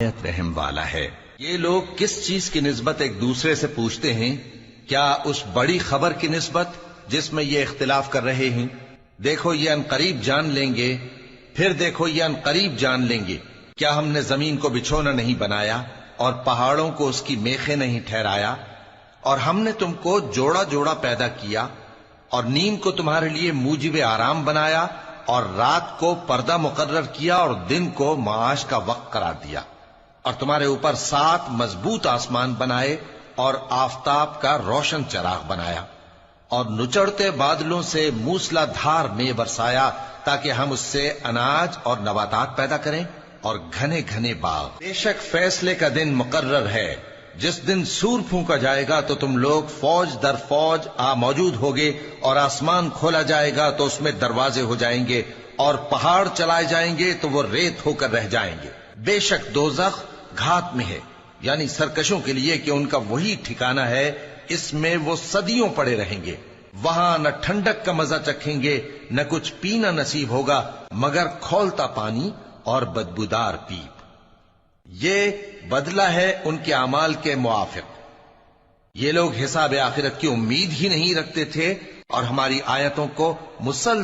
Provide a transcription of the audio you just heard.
رحم والا ہے۔ یہ لوگ کس چیز کی نسبت ایک دوسرے سے پوچھتے ہیں؟ کیا اس بڑی خبر کی نسبت جس میں یہ اختلاف کر رہے ہیں؟ دیکھو یہ انقریب جان لیں گے، پھر دیکھو یہ انقریب جان لیں گے۔ کیا ہم نے زمین کو بچھونا نہیں بنایا اور پہاڑوں کو اس کی میخیں نہیں ٹھہرایا؟ اور ہم نے تم کو جوڑا جوڑا پیدا کیا اور نیند کو تمہارے لیے موجب آرام بنایا اور رات کو پردہ مقرر کیا اور دن کو معاش کا وقت قرار دیا، اور تمہارے اوپر 7 مضبوط آسمان بنائے اور آفتاب کا روشن چراغ بنایا، اور نچڑتے بادلوں سے موسلا دھار میں برسایا تاکہ ہم اس سے اناج اور نباتات پیدا کریں اور گھنے گھنے باغ۔ بے شک فیصلے کا دن مقرر ہے، جس دن سور پھونکا جائے گا تو تم لوگ فوج در فوج موجود ہوگے، اور آسمان کھولا جائے گا تو اس میں دروازے ہو جائیں گے، اور پہاڑ چلائے جائیں گے تو وہ ریت ہو کر رہ جائیں گے۔ بے شک دوزخ گھات میں ہے، یعنی سرکشوں کے لیے کہ ان کا وہی ٹھکانہ ہے، اس میں وہ صدیوں پڑے رہیں گے۔ وہاں نہ ٹھنڈک کا مزہ چکھیں گے، نہ کچھ پینا نصیب ہوگا مگر کھولتا پانی اور بدبودار پیپ۔ یہ بدلہ ہے ان کے اعمال کے موافق۔ یہ لوگ حساب آخرت کی امید ہی نہیں رکھتے تھے اور ہماری آیتوں کو مسلسل